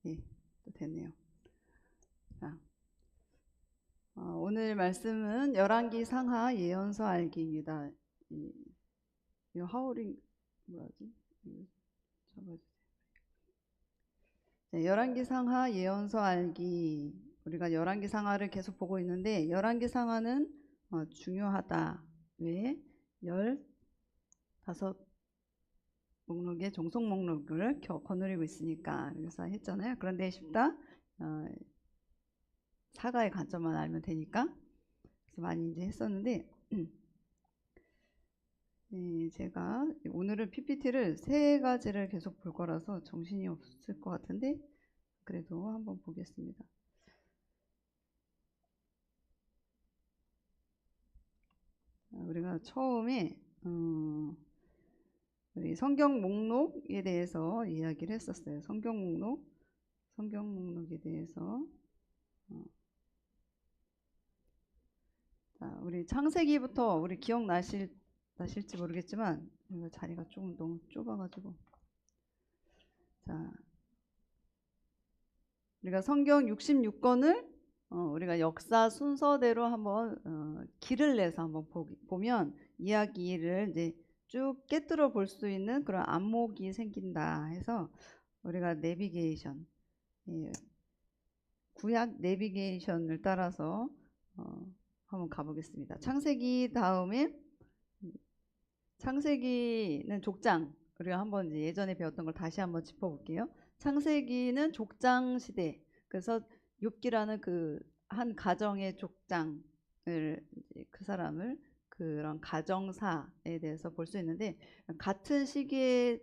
예, 또 됐네요. 자, 오늘 말씀은 열왕기 상하 예언서 알기입니다. 이 하울링 뭐라지? 이거 잡아주세요. 네, 열왕기 상하 예언서 알기. 우리가 열왕기 상하를 계속 보고 있는데 열왕기 상하는 중요하다. 왜? 15 목록의 종속 목록을 거느리고 있으니까 그래서 했잖아요. 그런데 쉽다. 사가의 관점만 알면 되니까 그래서 많이 이제 했었는데 제가 오늘은 PPT를 세 가지를 계속 볼 거라서 정신이 없을 것 같은데 그래도 한번 보겠습니다. 우리가 처음에 우리 성경 목록에 대해서 이야기를 했었어요. 성경 목록에 대해서 자, 우리 창세기부터 우리 나실지 모르겠지만 이거 자리가 조금 너무 좁아가지고 자 우리가 성경 66권을 우리가 역사 순서대로 한번 길을 내서 한번 보면 이야기를 이제 쭉 깨뜨려 볼 수 있는 그런 안목이 생긴다 해서 우리가 내비게이션 구약 내비게이션을 따라서 한번 가보겠습니다. 창세기 다음에 창세기는 족장 우리가 한번 이제 예전에 배웠던 걸 다시 한번 짚어볼게요. 창세기는 족장 시대. 그래서 욥기라는 그 한 가정의 족장을 그 사람을 그런 가정사에 대해서 볼 수 있는데 같은 시기에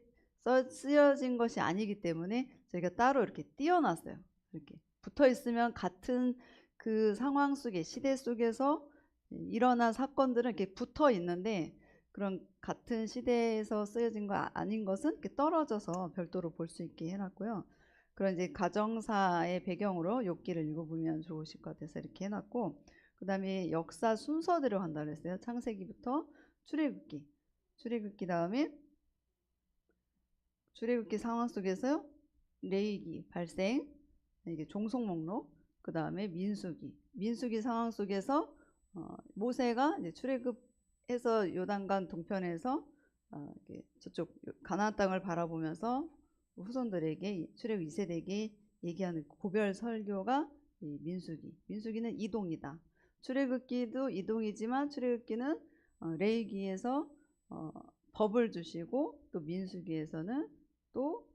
쓰여진 것이 아니기 때문에 저희가 따로 이렇게 띄워놨어요. 이렇게 붙어 있으면 같은 그 상황 속에 시대 속에서 일어난 사건들은 이렇게 붙어 있는데 그런 같은 시대에서 쓰여진 거 아닌 것은 이렇게 떨어져서 별도로 볼 수 있게 해놨고요. 그런 이제 가정사의 배경으로 욥기를 읽어보면 좋으실 것 같아서 이렇게 해놨고, 그 다음에 역사 순서대로 한다고 했어요. 창세기부터 출애굽기 다음에 출애굽기 상황 속에서 레위기 발생, 이게 종속 목록, 그 다음에 민수기 상황 속에서 모세가 이제 출애굽해서 요단강 동편에서 저쪽 가나안 땅을 바라보면서 후손들에게 출애굽 2세대에게 얘기하는 고별 설교가 민수기는 이동이다. 출애굽기도 이동이지만 출애굽기는 레위기에서 법을 주시고 또 민수기에서는 또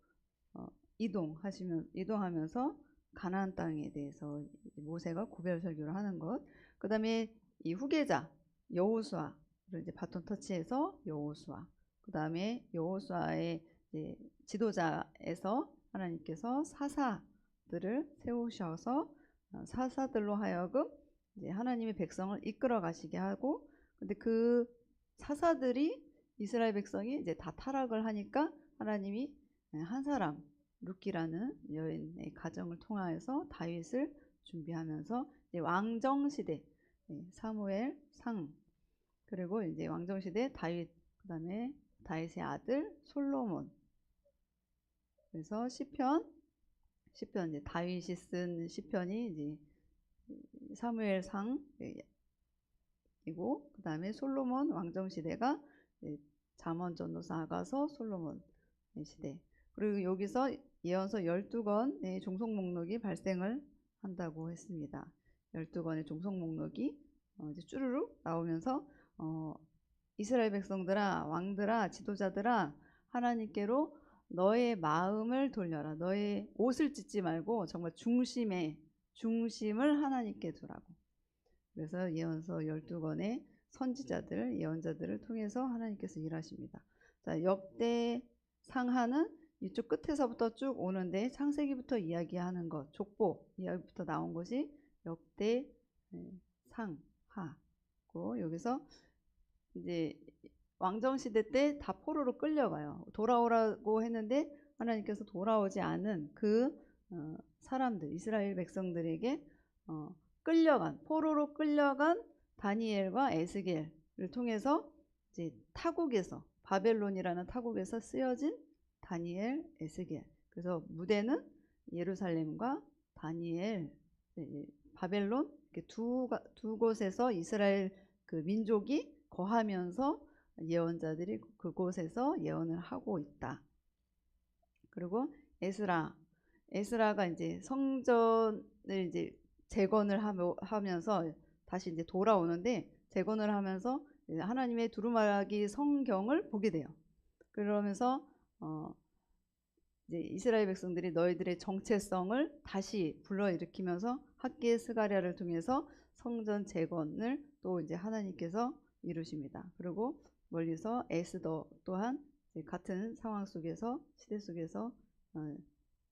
이동하면서 가나안 땅에 대해서 모세가 고별 설교를 하는 것. 그 다음에 이 후계자 여호수아를 이제 바톤 터치해서 여호수아. 그 다음에 여호수아의 지도자에서 하나님께서 사사들을 세우셔서 사사들로 하여금 이제 하나님의 백성을 이끌어 가시게 하고, 근데 그 사사들이 이스라엘 백성이 이제 다 타락을 하니까 하나님이 한 사람 룻기라는 여인의 가정을 통하여서 다윗을 준비하면서 이제 왕정 시대 사무엘 상 그리고 이제 왕정 시대 다윗 그다음에 다윗의 아들 솔로몬. 그래서 시편 이제 다윗이 쓴 시편이 이제 사무엘상이고, 그다음에 솔로몬 왕정 시대가 잠언 전도서 아가서 솔로몬 시대. 그리고 여기서 예언서 12권의 종속 목록이 발생을 한다고 했습니다. 12권의 종속 목록이 이제 쭈루룩 나오면서 이스라엘 백성들아, 왕들아, 지도자들아, 하나님께로 너의 마음을 돌려라. 너의 옷을 찢지 말고 정말 중심을 하나님께 두라고. 그래서 예언서 12권의 선지자들, 예언자들을 통해서 하나님께서 일하십니다. 자, 역대 상하는 이쪽 끝에서부터 쭉 오는데 창세기부터 이야기하는 것, 족보 이야기부터 나온 것이 역대 상하고, 여기서 이제 왕정 시대 때 다 포로로 끌려가요. 돌아오라고 했는데 하나님께서 돌아오지 않은 그 사람들, 이스라엘 백성들에게 포로로 끌려간 다니엘과 에스겔을 통해서 이제 타국에서 바벨론이라는 타국에서 쓰여진 다니엘, 에스겔. 그래서 무대는 예루살렘과 다니엘, 바벨론 이렇게 두 곳에서 이스라엘 그 민족이 거하면서 예언자들이 그곳에서 예언을 하고 있다. 그리고 에스라가 이제 성전을 이제 재건을 하면서 다시 이제 돌아오는데 재건을 하면서 하나님의 두루마기 성경을 보게 돼요. 그러면서 이제 이스라엘 백성들이 너희들의 정체성을 다시 불러일으키면서 학개 스가랴를 통해서 성전 재건을 또 이제 하나님께서 이루십니다. 그리고 멀리서 에스더 또한 같은 상황 속에서 시대 속에서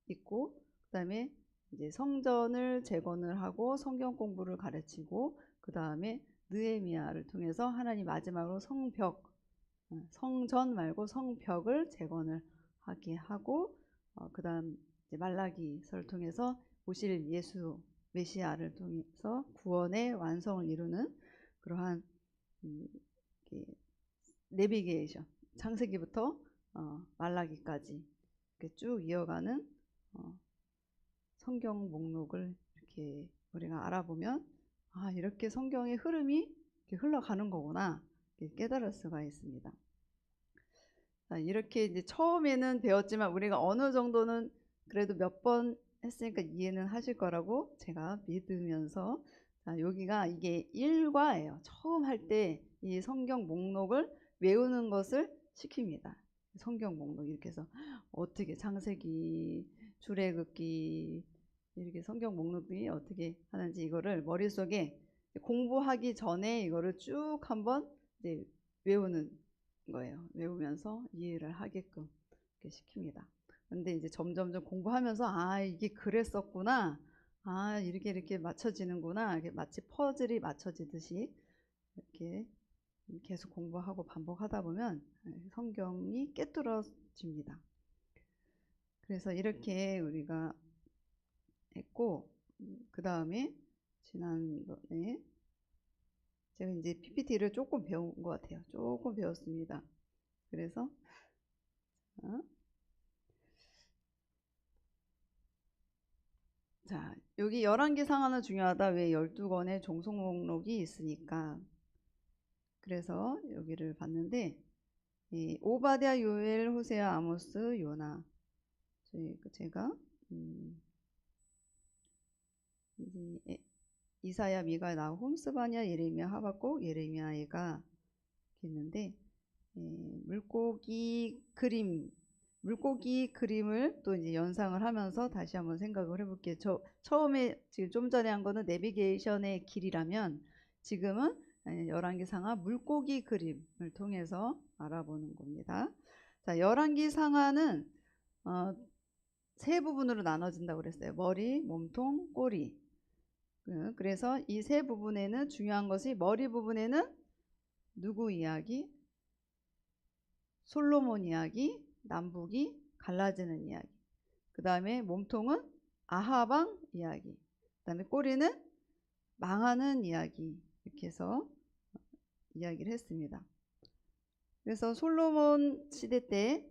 있고, 그다음에 이제 성전을 재건을 하고 성경 공부를 가르치고, 그다음에 느헤미야를 통해서 하나님 마지막으로 성전 말고 성벽을 재건을 하게 하고, 그다음 이제 말라기서를 통해서 오실 예수 메시아를 통해서 구원의 완성을 이루는 그러한 내비게이션, 창세기부터 말라기까지 이렇게 쭉 이어가는 성경 목록을 이렇게 우리가 알아보면 이렇게 성경의 흐름이 이렇게 흘러가는 거구나 깨달을 수가 있습니다. 이렇게 이제 처음에는 배웠지만 우리가 어느 정도는 그래도 몇 번 했으니까 이해는 하실 거라고 제가 믿으면서, 여기가 이게 1과예요. 처음 할 때 이 성경 목록을 외우는 것을 시킵니다. 성경 목록 이렇게 해서 어떻게 창세기, 출애굽기 이렇게 성경 목록이 어떻게 하는지 이거를 머릿속에 공부하기 전에 이거를 쭉 한번 이제 외우는 거예요. 외우면서 이해를 하게끔 이렇게 시킵니다. 근데 이제 점점점 공부하면서 이게 그랬었구나, 이렇게 맞춰지는구나, 이렇게 마치 퍼즐이 맞춰지듯이 이렇게 계속 공부하고 반복하다 보면 성경이 깨뚫어집니다. 그래서 이렇게 우리가 했고, 그 다음에 지난번에 제가 이제 PPT를 조금 배운 것 같아요. 조금 배웠습니다. 그래서 자, 여기 11개 상하는 중요하다. 왜 12권의 종속 목록이 있으니까. 그래서 여기를 봤는데 오바댜, 요엘, 호세아, 아모스, 요나. 제가 이사야, 미가, 나훔, 스바냐, 예레미야, 하박국, 예레미야가 있는데 물고기 그림을 또 이제 연상을 하면서 다시 한번 생각을 해볼게요. 처음에 지금 좀 전에 한 거는 내비게이션의 길이라면 지금은 11개 상하 물고기 그림을 통해서 알아보는 겁니다. 자, 11개 상하는 세 부분으로 나눠진다고 그랬어요. 머리, 몸통, 꼬리. 그래서 이 세 부분에는 중요한 것이, 머리 부분에는 누구 이야기? 솔로몬 이야기, 남북이 갈라지는 이야기. 그 다음에 몸통은 아하방 이야기. 그 다음에 꼬리는 망하는 이야기. 이렇게 해서 이야기를 했습니다. 그래서 솔로몬 시대 때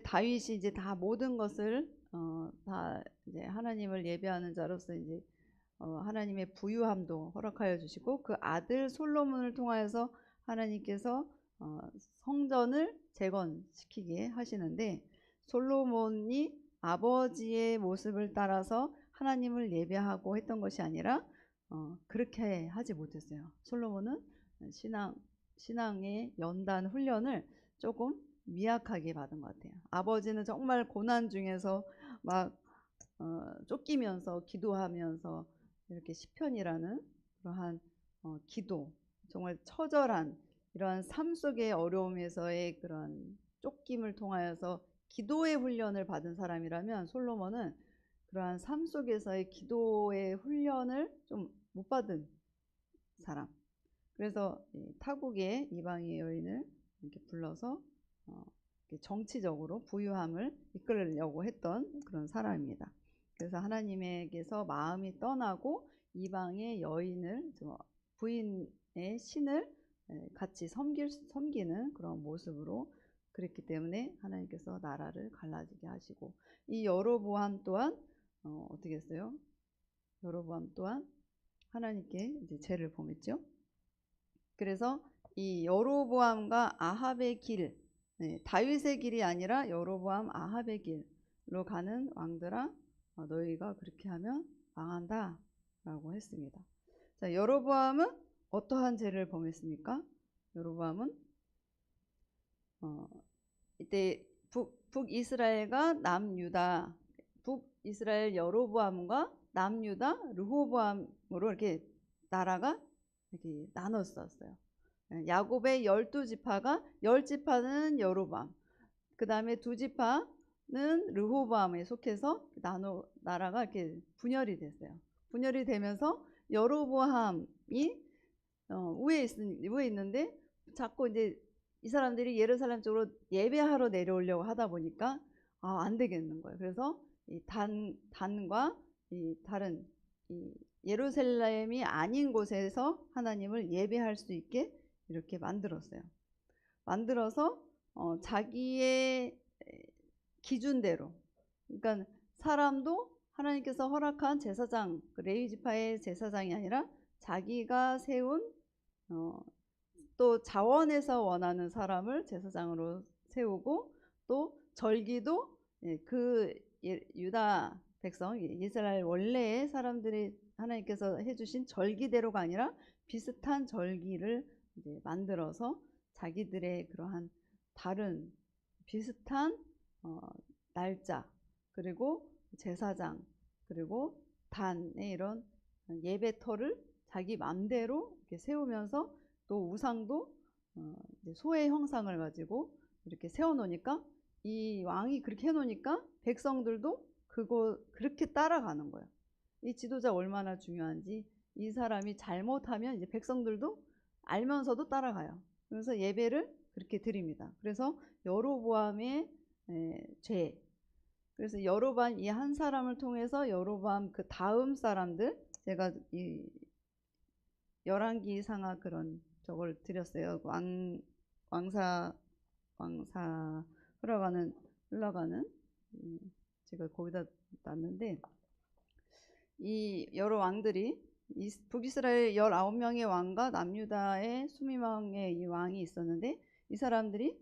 다윗이 이제 다 모든 것을 다 이제 하나님을 예배하는 자로서 이제 하나님의 부유함도 허락하여 주시고, 그 아들 솔로몬을 통하여서 하나님께서 성전을 재건시키게 하시는데, 솔로몬이 아버지의 모습을 따라서 하나님을 예배하고 했던 것이 아니라 그렇게 하지 못했어요. 솔로몬은 신앙의 연단 훈련을 조금 미약하게 받은 것 같아요. 아버지는 정말 고난 중에서 막 쫓기면서 기도하면서 이렇게 시편이라는 그러한 기도, 정말 처절한 이러한 삶 속의 어려움에서의 그런 쫓김을 통하여서 기도의 훈련을 받은 사람이라면, 솔로몬은 그러한 삶 속에서의 기도의 훈련을 좀 못 받은 사람. 그래서 타국의 이방의 여인을 이렇게 불러서 정치적으로 부유함을 이끌려고 했던 그런 사람입니다. 그래서 하나님에게서 마음이 떠나고 이방의 여인을, 부인의 신을 같이 섬기는 그런 모습으로 그랬기 때문에 하나님께서 나라를 갈라지게 하시고, 이 여로보암 또한 어떻게 했어요? 여로보암 또한 하나님께 이제 죄를 범했죠. 그래서 이 여로보암과 아합의 길, 다윗의 길이 아니라 여로보암 아합의 길로 가는 왕들아, 너희가 그렇게 하면 망한다 라고 했습니다. 자, 여로보암은 어떠한 죄를 범했습니까? 여로보암은 이때 북이스라엘과 남유다, 북이스라엘 여로보암과 남유다 르호보암으로 이렇게 나라가 이렇게 나눴었어요. 야곱의 12지파가 10지파는 여로보암, 그 다음에 2지파는 르호보암에 속해서 나라가 이렇게 분열이 됐어요. 분열이 되면서 여로보암이 위에 있는데 자꾸 이제 이 사람들이 예루살렘 쪽으로 예배하러 내려오려고 하다 보니까 안 되겠는 거예요. 그래서 이 단과 이 다른 이 예루살렘이 아닌 곳에서 하나님을 예배할 수 있게 이렇게 만들었어요. 만들어서 자기의 기준대로, 그러니까 사람도 하나님께서 허락한 제사장, 레위 지파의 제사장이 아니라 자기가 세운 또 자원에서 원하는 사람을 제사장으로 세우고, 또 절기도 그 유다 백성, 이스라엘 원래의 사람들이 하나님께서 해주신 절기대로가 아니라 비슷한 절기를 이제 만들어서 자기들의 그러한 다른 비슷한 날짜, 그리고 제사장, 그리고 단의 이런 예배터를 자기 맘대로 이렇게 세우면서, 또 우상도 소의 형상을 가지고 이렇게 세워놓으니까, 이 왕이 그렇게 해놓으니까 백성들도 그거 그렇게 따라가는 거예요. 이 지도자 얼마나 중요한지, 이 사람이 잘못하면 이제 백성들도 알면서도 따라가요. 그래서 예배를 그렇게 드립니다. 그래서 여로보암의 죄, 그래서 여로보암 이 한 사람을 통해서 여로보암 그 다음 사람들, 제가 이 열왕기 상하 그런 저걸 드렸어요. 왕사 흘러가는 제가 거기다 놨는데, 이 여러 왕들이 북이스라엘 19명의 왕과 남유다의 20명의 이 왕이 있었는데, 이 사람들이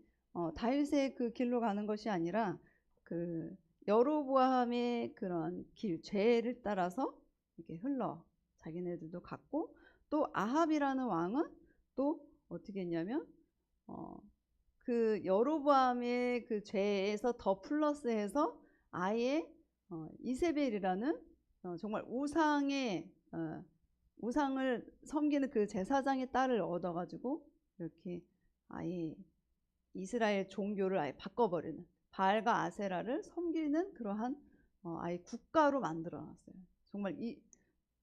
다윗의 그 길로 가는 것이 아니라 그 여로보암의 그런 길, 죄를 따라서 이렇게 흘러 자기네들도 갔고, 또 아합이라는 왕은 또 어떻게 했냐면 그 여로보암의 그 죄에서 더 플러스해서 아예 이세벨이라는 정말 우상을 섬기는 그 제사장의 딸을 얻어가지고 이렇게 아예 이스라엘 종교를 아예 바꿔버리는, 바알과 아세라를 섬기는 그러한 아예 국가로 만들어놨어요. 정말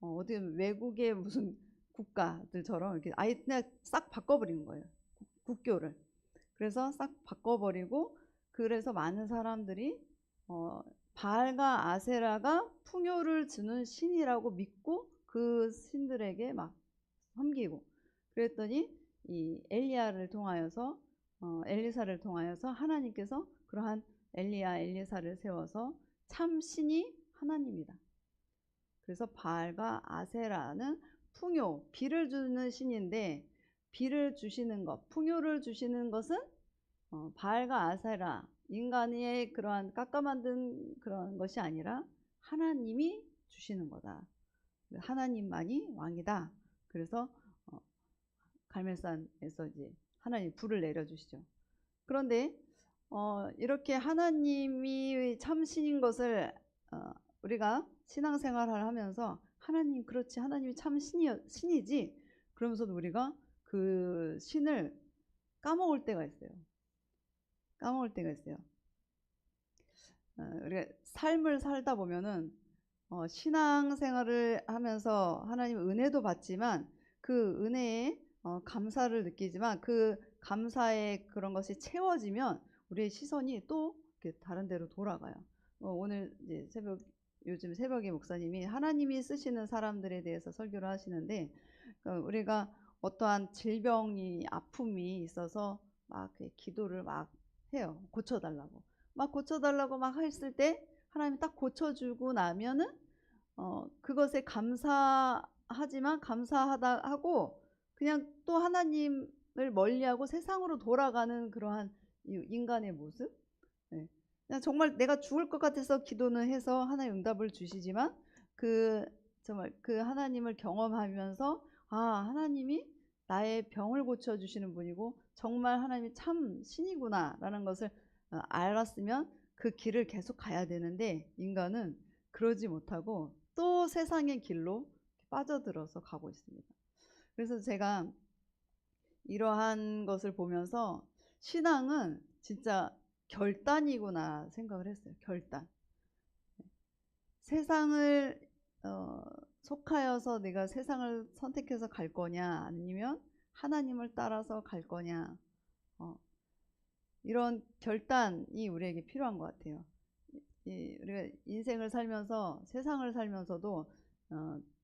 어디 외국의 무슨 국가들처럼 이렇게 아예 그냥 싹 바꿔버린 거예요, 국교를. 그래서 싹 바꿔버리고, 그래서 많은 사람들이 바알과 아세라가 풍요를 주는 신이라고 믿고 그 신들에게 막 섬기고, 그랬더니 이 엘리야를 통하여서 엘리사를 통하여서 하나님께서 그러한 엘리야 엘리사를 세워서 참 신이 하나님이다. 그래서 바알과 아세라는 풍요, 비를 주는 신인데, 비를 주시는 것, 풍요를 주시는 것은 바알과 아세라, 인간의 그러한 깎아만든 그런 것이 아니라 하나님이 주시는 거다. 하나님만이 왕이다. 그래서 갈멜산에서 이제 하나님 불을 내려주시죠. 그런데 이렇게 하나님이 참신인 것을 우리가 신앙생활을 하면서, 하나님 그렇지, 하나님이 참 신이지, 그러면서도 우리가 그 신을 까먹을 때가 있어요. 우리가 삶을 살다 보면은 신앙생활을 하면서 하나님 은혜도 받지만, 그 은혜에 감사를 느끼지만, 그 감사의 그런 것이 채워지면 우리의 시선이 또 이렇게 다른 데로 돌아가요. 오늘 이제 요즘 새벽에 목사님이 하나님이 쓰시는 사람들에 대해서 설교를 하시는데, 우리가 어떠한 질병이, 아픔이 있어서 막 기도를 막 해요. 고쳐달라고. 막 고쳐달라고 막 했을 때 하나님이 딱 고쳐주고 나면은 그것에 감사하지만 감사하다 하고 그냥 또 하나님을 멀리하고 세상으로 돌아가는 그러한 이 인간의 모습. 네. 그냥 정말 내가 죽을 것 같아서 기도는 해서 하나님 응답을 주시지만 정말 그 하나님을 경험하면서 하나님이 나의 병을 고쳐주시는 분이고 정말 하나님이 참 신이구나라는 것을 알았으면 그 길을 계속 가야 되는데 인간은 그러지 못하고 또 세상의 길로 빠져들어서 가고 있습니다. 그래서 제가 이러한 것을 보면서 신앙은 진짜 결단이구나 생각을 했어요. 결단. 세상을 속하여서 내가 세상을 선택해서 갈 거냐 아니면 하나님을 따라서 갈 거냐 이런 결단이 우리에게 필요한 것 같아요. 우리가 인생을 살면서 세상을 살면서도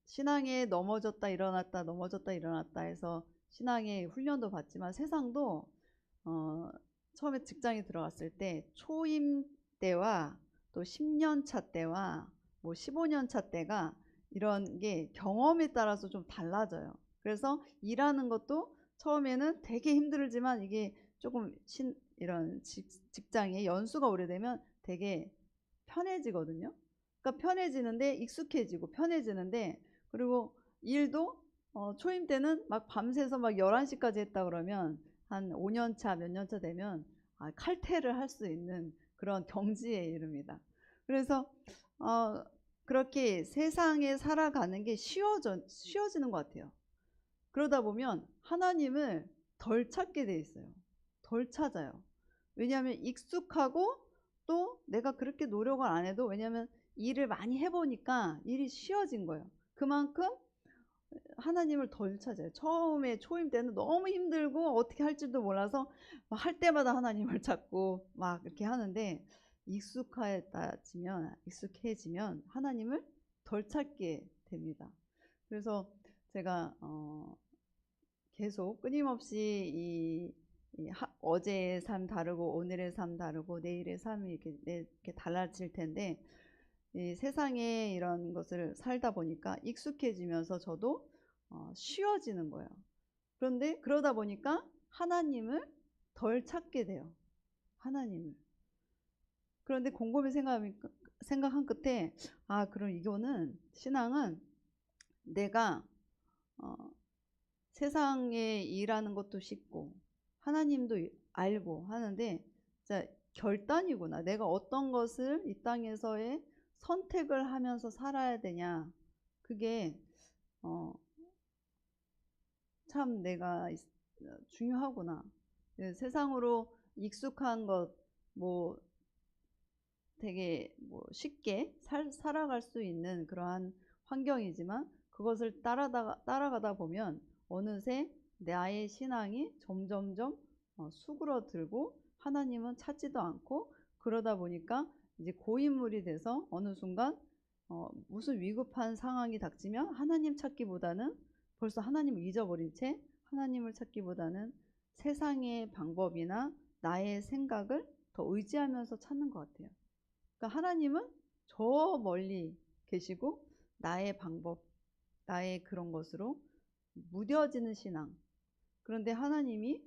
신앙에 넘어졌다 일어났다 넘어졌다 일어났다 해서 신앙의 훈련도 받지만 세상도 처음에 직장에 들어갔을 때 초임 때와 또 10년 차 때와 뭐 15년 차 때가 이런 게 경험에 따라서 좀 달라져요. 그래서 일하는 것도 처음에는 되게 힘들지만 이게 조금 이런 직장에 연수가 오래되면 되게 편해지거든요. 그러니까 편해지는데 익숙해지고 편해지는데 그리고 일도 초임 때는 막 밤새서 막 11시까지 했다 그러면 한 5년 차 몇 년 차 되면 칼퇴를 할 수 있는 그런 경지에 이릅니다. 그래서 그렇게 세상에 살아가는 게 쉬워지는 것 같아요. 그러다 보면 하나님을 덜 찾게 돼 있어요. 덜 찾아요. 왜냐하면 익숙하고 또 내가 그렇게 노력을 안 해도 왜냐하면 일을 많이 해보니까 일이 쉬워진 거예요. 그만큼 하나님을 덜 찾아요. 처음에 초임 때는 너무 힘들고 어떻게 할지도 몰라서 막 할 때마다 하나님을 찾고 막 이렇게 하는데 익숙해지면 하나님을 덜 찾게 됩니다. 그래서 제가 계속 끊임없이 어제의 삶 다르고 오늘의 삶 다르고 내일의 삶이 이렇게 달라질 텐데 이 세상에 이런 것을 살다 보니까 익숙해지면서 저도 쉬워지는 거예요. 그런데 그러다 보니까 하나님을 덜 찾게 돼요. 하나님을. 그런데 곰곰이 생각한 끝에 그럼 이거는 신앙은 내가 세상에 일하는 것도 쉽고 하나님도 알고 하는데 진짜 결단이구나. 내가 어떤 것을 이 땅에서의 선택을 하면서 살아야 되냐. 그게 참 내가 중요하구나. 세상으로 익숙한 것, 뭐 되게 뭐 쉽게 살아갈 수 있는 그러한 환경이지만 그것을 따라가다 보면 어느새 나의 신앙이 점점점 수그러들고 하나님은 찾지도 않고 그러다 보니까 이제 고인물이 돼서 어느 순간 무슨 위급한 상황이 닥치면 하나님 찾기보다는 벌써 하나님을 잊어버린 채 하나님을 찾기보다는 세상의 방법이나 나의 생각을 더 의지하면서 찾는 것 같아요. 그러니까 하나님은 저 멀리 계시고 나의 방법, 나의 그런 것으로 무뎌지는 신앙. 그런데 하나님이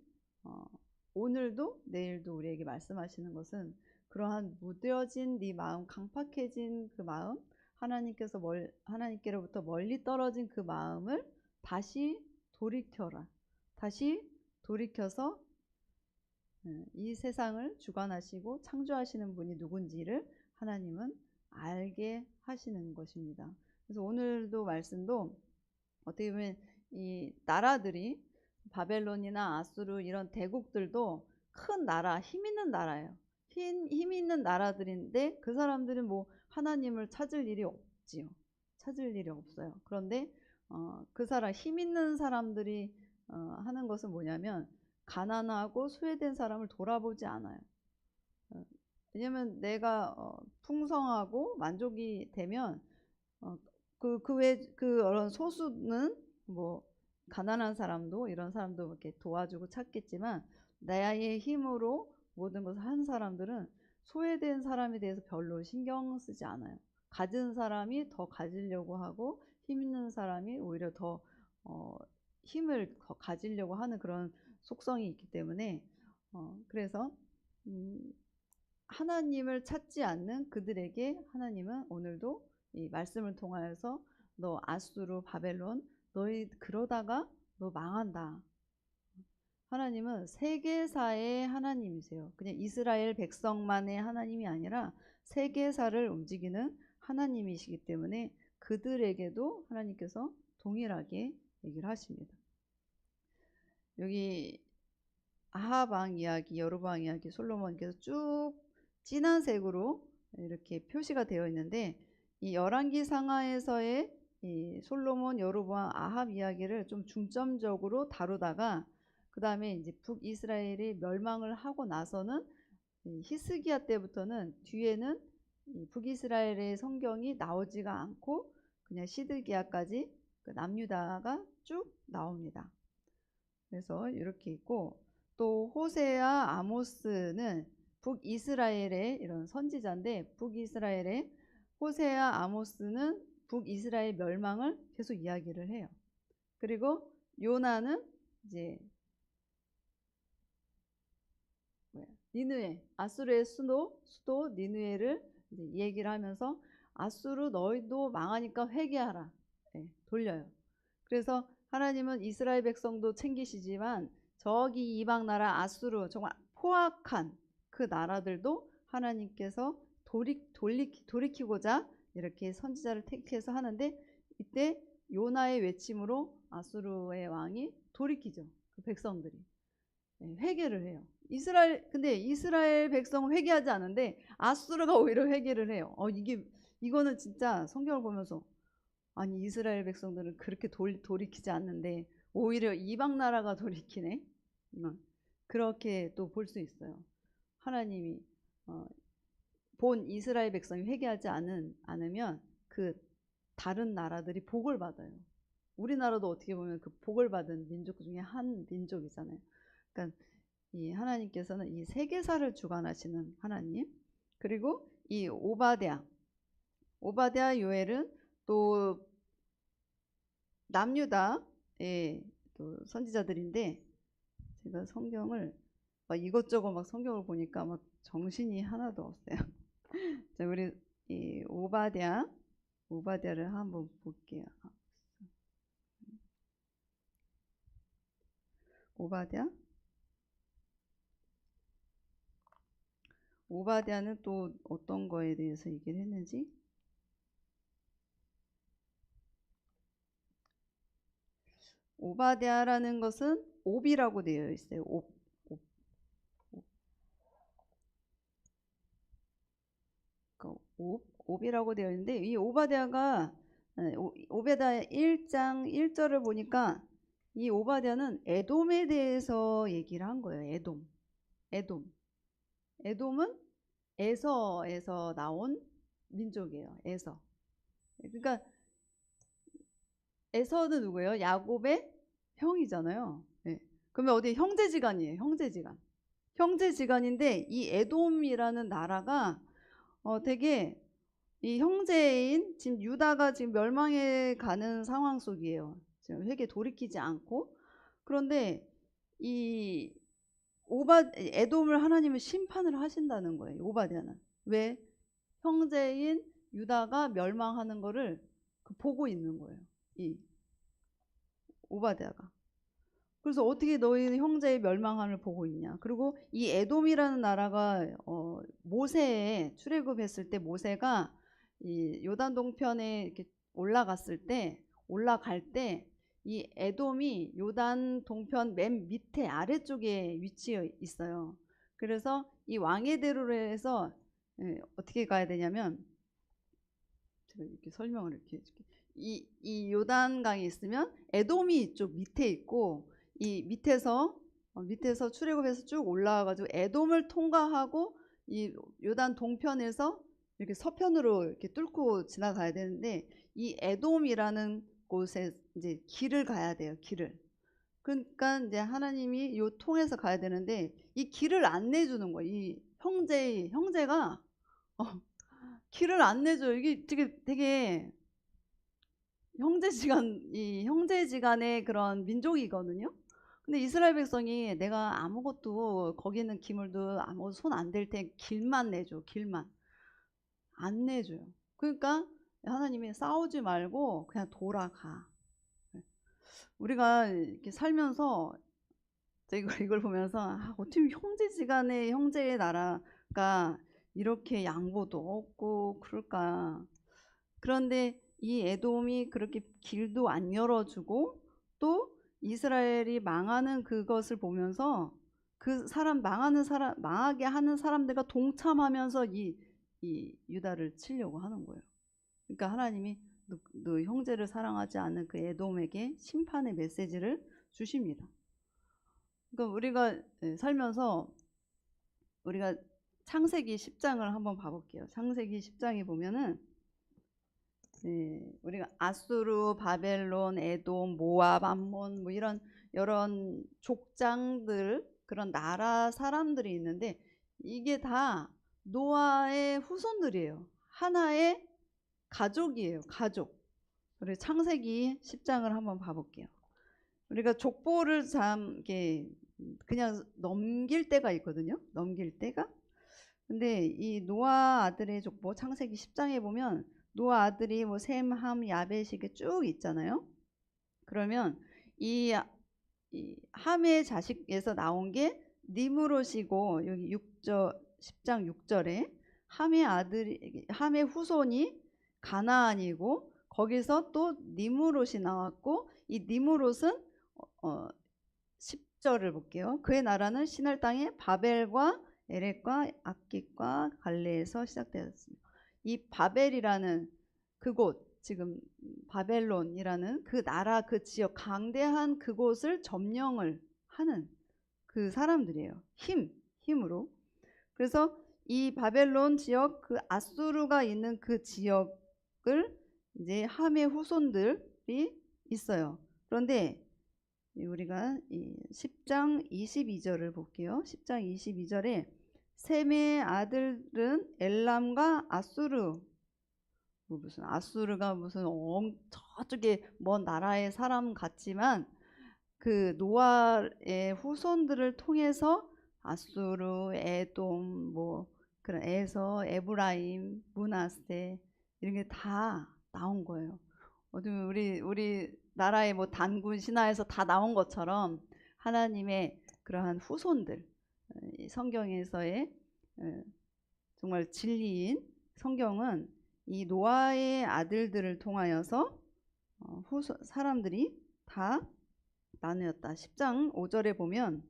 오늘도 내일도 우리에게 말씀하시는 것은 그러한 무뎌진 네 마음, 강팍해진 그 마음, 하나님께로부터 멀리 떨어진 그 마음을 다시 돌이켜라. 다시 돌이켜서 이 세상을 주관하시고 창조하시는 분이 누군지를 하나님은 알게 하시는 것입니다. 그래서 오늘도 말씀도 어떻게 보면 이 나라들이 바벨론이나 아수르 이런 대국들도 큰 나라, 힘 있는 나라예요. 힘 있는 나라들인데 그 사람들은 뭐 하나님을 찾을 일이 없지요. 찾을 일이 없어요. 그런데 그 사람, 힘 있는 사람들이 하는 것은 뭐냐면 가난하고 소외된 사람을 돌아보지 않아요. 왜냐면 내가 풍성하고 만족이 되면 그런 소수는 뭐 가난한 사람도 이런 사람도 이렇게 도와주고 찾겠지만 나의 힘으로 모든 것을 한 사람들은 소외된 사람에 대해서 별로 신경 쓰지 않아요. 가진 사람이 더 가지려고 하고 힘 있는 사람이 오히려 더 힘을 더 가지려고 하는 그런 속성이 있기 때문에 그래서 하나님을 찾지 않는 그들에게 하나님은 오늘도 이 말씀을 통하여서 너 아수르 바벨론 너희 그러다가 너 망한다. 하나님은 세계사의 하나님이세요. 그냥 이스라엘 백성만의 하나님이 아니라 세계사를 움직이는 하나님이시기 때문에 그들에게도 하나님께서 동일하게 얘기를 하십니다. 여기 아합 왕 이야기, 여로보암 이야기, 솔로몬께서 쭉 진한 색으로 이렇게 표시가 되어 있는데 이 열왕기 상하에서의 이 솔로몬, 여로보암, 아합 이야기를 좀 중점적으로 다루다가 그 다음에 이제 북이스라엘이 멸망을 하고 나서는 히스기야 때부터는 뒤에는 북이스라엘의 성경이 나오지가 않고 그냥 시드기야까지 그 남유다가 쭉 나옵니다. 그래서 이렇게 있고 또 호세아, 아모스는 북이스라엘의 이런 선지자인데 북이스라엘의 호세아, 아모스는 북이스라엘 멸망을 계속 이야기를 해요. 그리고 요나는 이제 니느웨, 아수르의 수도 니느웨를 이제 얘기를 하면서 아수르 너희도 망하니까 회개하라. 네, 돌려요. 그래서 하나님은 이스라엘 백성도 챙기시지만 저기 이방 나라 아수르 정말 포악한 그 나라들도 하나님께서 돌이키고자 이렇게 선지자를 택해서 하는데 이때 요나의 외침으로 아수르의 왕이 돌이키죠. 그 백성들이 회개를 해요. 근데 이스라엘 백성은 회개하지 않은데 아수르가 오히려 회개를 해요. 이거는 진짜 성경을 보면서 아니 이스라엘 백성들은 그렇게 돌이키지 않는데 오히려 이방 나라가 돌이키네. 그렇게 또 볼 수 있어요. 하나님이 본 이스라엘 백성이 회개하지 않으면 그 다른 나라들이 복을 받아요. 우리나라도 어떻게 보면 그 복을 받은 민족 중에 한 민족이잖아요. 그러니까 이 하나님께서는 이 세계사를 주관하시는 하나님, 그리고 이 오바댜 요엘은 또 남유다의 또 선지자들인데 제가 성경을 이것저것 막 성경을 보니까 막 정신이 하나도 없어요. 자, 우리 이 오바댜를 한번 볼게요. 오바댜는 또 어떤 거에 대해서 얘기를 했는지 오바댜라는 것은 옵이라고 되어 있어요. 옵이라고 되어 있는데 이 오바댜가 오베다 1장 1절을 보니까 이 오바댜는 에돔에 대해서 얘기를 한 거예요. 에돔은 에서에서 나온 민족이에요. 에서. 그러니까 에서는 누구예요? 야곱의 형이잖아요. 네. 그러면 어디 형제지간이에요. 형제지간인데 이 에돔이라는 나라가 되게 이 형제인 지금 유다가 지금 멸망해 가는 상황 속이에요. 지금 회개 돌이키지 않고. 그런데 이 에돔을 하나님은 심판을 하신다는 거예요. 오바댜는. 왜? 형제인 유다가 멸망하는 거를 보고 있는 거예요. 이 오바댜가. 그래서 어떻게 너희 형제의 멸망함을 보고 있냐. 그리고 이 에돔이라는 나라가 모세에 출애굽했을 때 모세가 이 요단 동편에 이렇게 올라갈 때 이 에돔이 요단 동편 맨 밑에 아래쪽에 위치해 있어요. 그래서 이 왕의 대로로 해서 어떻게 가야 되냐면 제가 이렇게 설명을 이렇게 해줄게요. 이 요단강이 있으면 에돔이 이쪽 밑에 있고 이 밑에서 출애굽해서 쭉 올라와가지고 에돔을 통과하고 이 요단 동편에서 이렇게 서편으로 이렇게 뚫고 지나가야 되는데 이 에돔이라는 곳에 이제 길을 가야 돼요. 그러니까 이제 하나님이 요 통해서 가야 되는데 이 길을 안 내주는 거예요. 이 형제가 길을 안 내줘요. 이게 되게 형제지간의 그런 민족이거든요. 근데 이스라엘 백성이 내가 아무것도 거기 있는 기물도 아무 손 안 댈 테 길만 내줘. 길만 안 내줘요. 그러니까 하나님이 싸우지 말고 그냥 돌아가. 우리가 이렇게 살면서 이걸 보면서 어떻게 형제지간의 형제의 나라가 이렇게 양보도 없고 그럴까. 그런데 이 에돔이 그렇게 길도 안 열어주고 또 이스라엘이 망하는 그것을 보면서 그 망하게 하는 사람들과 동참하면서 이 유다를 치려고 하는 거예요. 그러니까 하나님이 너 형제를 사랑하지 않는 그 에돔에게 심판의 메시지를 주십니다. 그러니까 우리가 살면서 우리가 창세기 10장을 한번 봐볼게요. 창세기 10장에 보면은 우리가 아수르, 바벨론, 에돔, 모압, 암몬 뭐 이런 족장들 그런 나라 사람들이 있는데 이게 다 노아의 후손들이에요. 하나의 가족이에요. 가족. 우리 창세기 10장을 한번 봐볼게요. 우리가 족보를 이렇게 그냥 넘길 때가 있거든요. 넘길 때가. 근데 이 노아 아들의 족보 창세기 10장에 보면 노아 아들이 뭐 셈, 함, 야벳 이게 쭉 있잖아요. 그러면 이 함의 자식에서 나온 게 니므롯이고 여기 10장 6절에 함의 후손이 가나안이고 거기서 또 니므롯이 나왔고 이 니므롯은 10절을 볼게요. 그의 나라는 시날 땅에 바벨과 에렉과 악깃과 갈레에서 시작되었습니다. 이 바벨이라는 그곳 지금 바벨론이라는 그 나라 그 지역 강대한 그곳을 점령을 하는 그 사람들이에요. 힘으로. 그래서 이 바벨론 지역 그 아수르가 있는 그 지역을 이제 함의 후손들이 있어요. 그런데 우리가 10장 22절을 볼게요. 10장 22절에 셈의 아들은 엘람과 아수르 무슨 아수르가 무슨 저쪽에 먼 나라의 사람 같지만 그 노아의 후손들을 통해서 아수르, 에돔, 뭐 그런 에서, 에브라임, 므낫세 이런 게 다 나온 거예요. 우리 나라의 뭐 단군 신화에서 다 나온 것처럼 하나님의 그러한 후손들, 성경에서의 정말 진리인 성경은 이 노아의 아들들을 통하여서 사람들이 다 나누었다. 10장 5절에 보면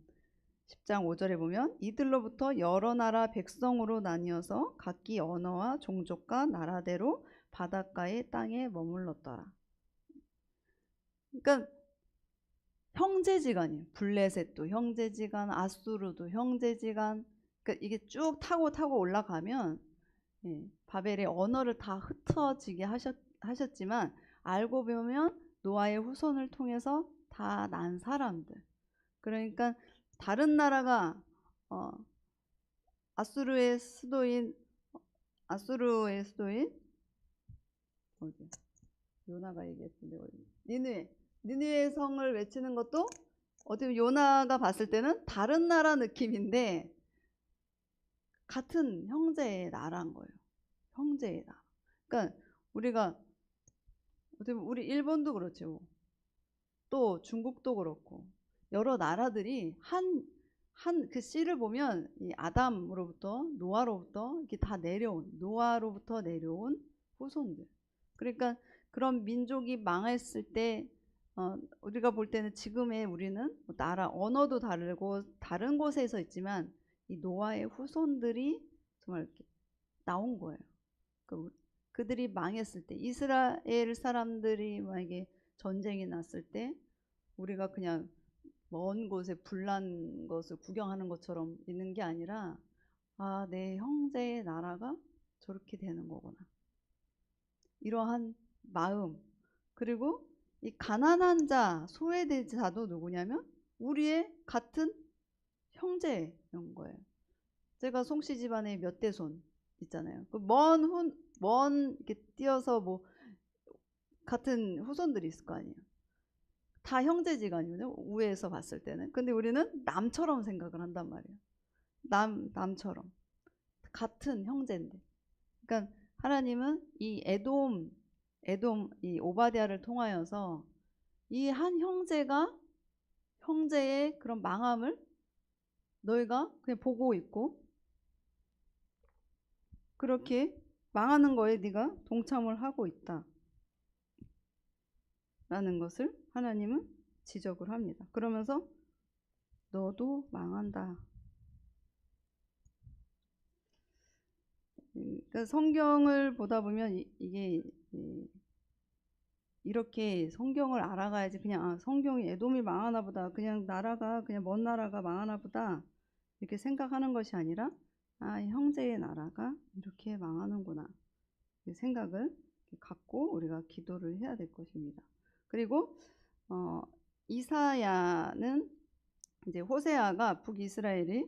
이들로부터 여러 나라 백성으로 나뉘어서 각기 언어와 종족과 나라대로 바닷가의 땅에 머물렀더라. 그러니까 형제지간이에요. 블레셋도 형제지간, 아수르도 형제지간. 그러니까 이게 쭉 타고 올라가면 바벨의 언어를 다 흩어지게 하셨지만 알고 보면 노아의 후손을 통해서 다 난 사람들. 그러니까 다른 나라가 아수르의 수도인 어디 요나가 얘기했는데 니느웨 성을 외치는 것도 어떻게 보면 요나가 봤을 때는 다른 나라 느낌인데 같은 형제의 나라인 거예요. 형제의 나라. 그러니까 우리가 어떻게 보면 우리 일본도 그렇죠. 또 중국도 그렇고 여러 나라들이 한 그 씨를 보면 이 아담으로부터 노아로부터 이렇게 다 노아로부터 내려온 후손들. 그러니까 그런 민족이 망했을 때 우리가 볼 때는 지금의 우리는 나라 언어도 다르고 다른 곳에서 있지만 이 노아의 후손들이 정말 이렇게 나온 거예요. 그들이 망했을 때 이스라엘 사람들이 만약에 전쟁이 났을 때 우리가 그냥 먼 곳에 불난 것을 구경하는 것처럼 있는 게 아니라 내 형제의 나라가 저렇게 되는 거구나. 이러한 마음 그리고 이 가난한 자, 소외된 자도 누구냐면 우리의 같은 형제인 거예요. 제가 송씨 집안에 몇 대손 있잖아요. 먼 이렇게 뛰어서 뭐 같은 후손들이 있을 거 아니에요. 다 형제지간이거든요. 우에서 봤을 때는. 근데 우리는 남처럼 생각을 한단 말이에요. 남처럼. 같은 형제인데. 그러니까 하나님은 이 에돔 이 오바댜를 통하여서 이 한 형제의 그런 망함을 너희가 그냥 보고 있고 그렇게 망하는 거에 네가 동참을 하고 있다 라는 것을 하나님은 지적을 합니다. 그러면서 너도 망한다. 그러니까 성경을 보다 보면 이게 이렇게 성경을 알아가야지 그냥 성경이 에돔이 망하나 보다 그냥 먼 나라가 망하나 보다 이렇게 생각하는 것이 아니라 형제의 나라가 이렇게 망하는구나 생각을 갖고 우리가 기도를 해야 될 것입니다. 그리고 이사야는 이제 호세아가 북이스라엘이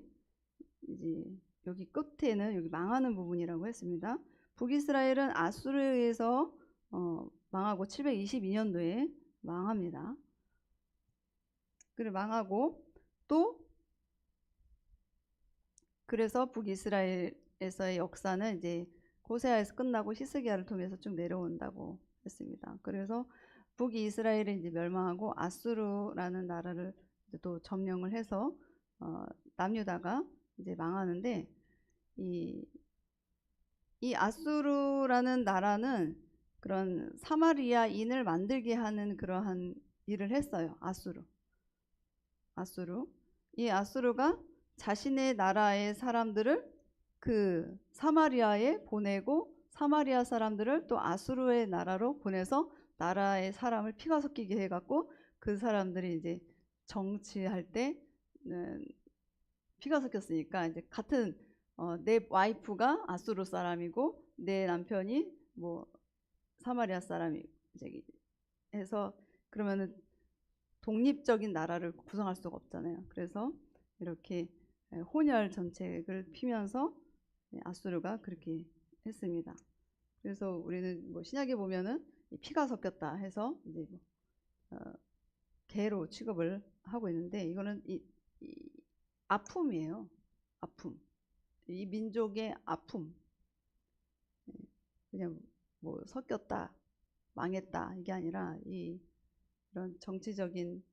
이제 여기 끝에는 여기 망하는 부분이라고 했습니다. 북이스라엘은 아수르에 의해서 망하고 722년도에 망합니다. 그래 망하고 또 그래서 북이스라엘에서의 역사는 이제 호세아에서 끝나고 히스기야를 통해서 쭉 내려온다고 했습니다. 그래서 북이스라엘이 이제 멸망하고 아수르라는 나라를 또 점령을 해서 남유다가 이제 망하는데 이 아수르라는 나라는 그런 사마리아인을 만들게 하는 그러한 일을 했어요. 아수르. 이 아수르가 자신의 나라의 사람들을 그 사마리아에 보내고 사마리아 사람들을 또 아수르의 나라로 보내서 나라의 사람을 피가 섞이게 해갖고 그 사람들이 이제 정치할 때는 피가 섞였으니까 이제 같은 내 와이프가 아수르 사람이고 내 남편이 뭐 사마리아 사람이 이제 해서 그러면은 독립적인 나라를 구성할 수가 없잖아요. 그래서 이렇게 혼혈 정책을 피면서 아수르가 그렇게 했습니다. 그래서 우리는 뭐 신약에 보면은 피가 섞였다 해서 이제 개로 취급을 하고 있는데 이거는 이 아픔이에요. 아픔. 이 민족의 아픔. 그냥 뭐 섞였다, 망했다 이게 아니라 이런 정치적인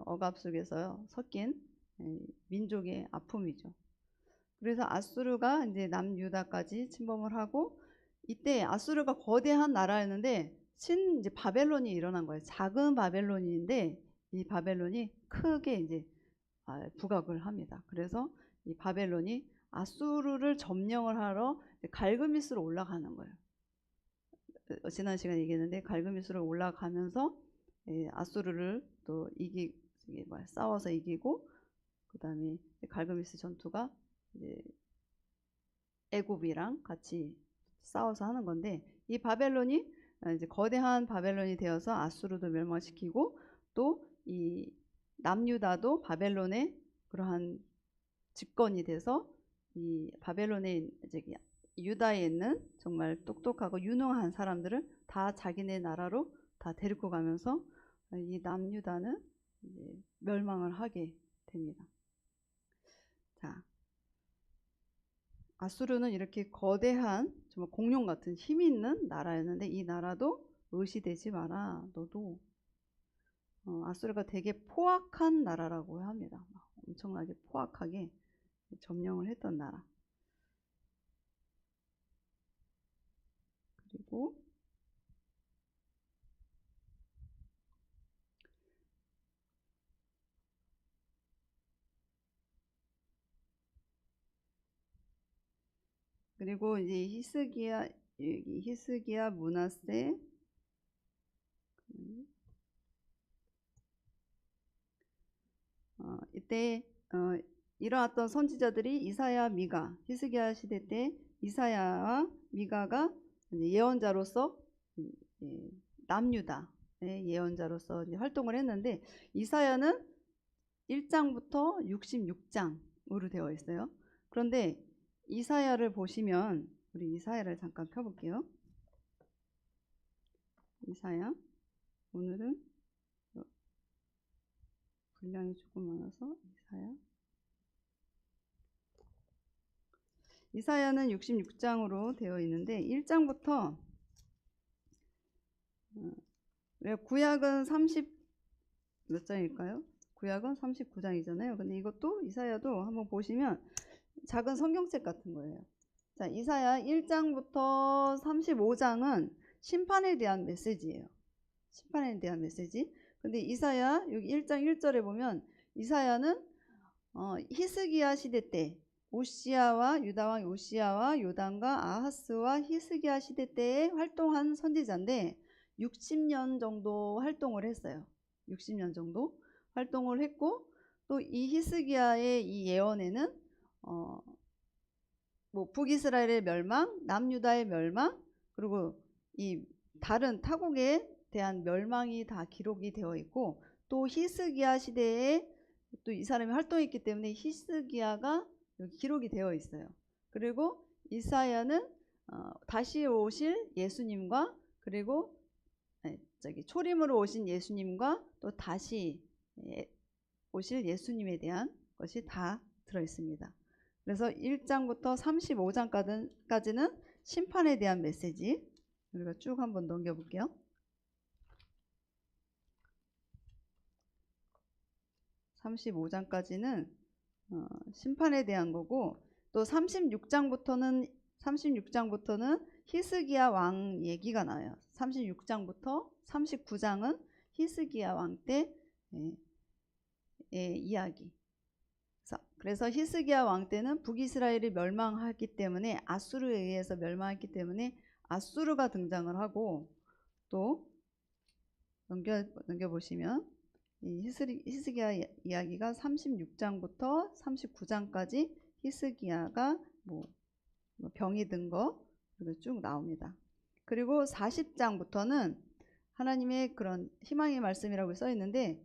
억압 속에서 섞인 민족의 아픔이죠. 그래서 아수르가 이제 남유다까지 침범을 하고 이때 아수르가 거대한 나라였는데 이제 바벨론이 일어난 거예요. 작은 바벨론인데 이 바벨론이 크게 이제 부각을 합니다. 그래서 이 바벨론이 아수르를 점령을 하러 갈그미스로 올라가는 거예요. 지난 시간에 얘기했는데 갈그미스로 올라가면서 아수르를 또 싸워서 이기고 그 다음에 갈그미스 전투가 이제 애굽이랑 같이 싸워서 하는 건데 이 바벨론이 이제 거대한 바벨론이 되어서 아수르도 멸망시키고 또 이 남유다도 바벨론의 그러한 집권이 돼서 이 바벨론에 이제 유다에 있는 정말 똑똑하고 유능한 사람들을 다 자기네 나라로 다 데리고 가면서 이 남유다는 이제 멸망을 하게 됩니다. 자, 아수르는 이렇게 거대한 정말 공룡 같은 힘 있는 나라였는데 이 나라도 의시되지 마라. 너도 아수르가 되게 포악한 나라라고 합니다. 엄청나게 포악하게 점령을 했던 나라. 그리고 이제 히스기야 므낫세 이때 일어났던 선지자들이 이사야, 미가, 히스기야 시대 때 이사야와 미가가 예언자로서 남유다 예언자로서 이제 활동을 했는데 이사야는 1장부터 66장으로 되어 있어요. 그런데 이사야를 보시면 우리 이사야를 잠깐 펴볼게요. 이사야 오늘은 분량이 조금 많아서 이사야는 66장으로 되어 있는데 1장부터 구약은 몇 장일까요? 구약은 39장이잖아요. 근데 이것도 이사야도 한번 보시면 작은 성경책 같은 거예요. 자, 이사야 1장부터 35장은 심판에 대한 메시지예요. 심판에 대한 메시지. 근데 이사야 여기 1장 1절에 보면 이사야는 히스기야 시대 때 오시아와 유다왕 오시아와 요담과 아하스와 히스기야 시대 때에 활동한 선지자인데 60년 정도 활동을 했어요. 60년 정도 활동을 했고 또 이 히스기야의 이 예언에는 뭐 북이스라엘의 멸망, 남유다의 멸망, 그리고 이 다른 타국에 대한 멸망이 다 기록이 되어 있고 또 히스기야 시대에 또 이 사람이 활동했기 때문에 히스기야가 여기 기록이 되어 있어요. 그리고 이사야는 다시 오실 예수님과 그리고 초림으로 오신 예수님과 또 다시 오실 예수님에 대한 것이 다 들어 있습니다. 그래서 1장부터 35장까지는 심판에 대한 메시지. 우리가 쭉 한번 넘겨볼게요. 35장까지는 심판에 대한 거고 또 36장부터는 히스기야 왕 얘기가 나와요. 36장부터 39장은 히스기야 왕 때의 이야기. 그래서 히스기야 왕 때는 북이스라엘이 멸망했기 때문에 아수르에 의해서 멸망했기 때문에 아수르가 등장을 하고 또 넘겨보시면 이 히스기야 이야기가 36장부터 39장까지 히스기야가 뭐 병이 든 거 쭉 나옵니다. 그리고 40장부터는 하나님의 그런 희망의 말씀이라고 써 있는데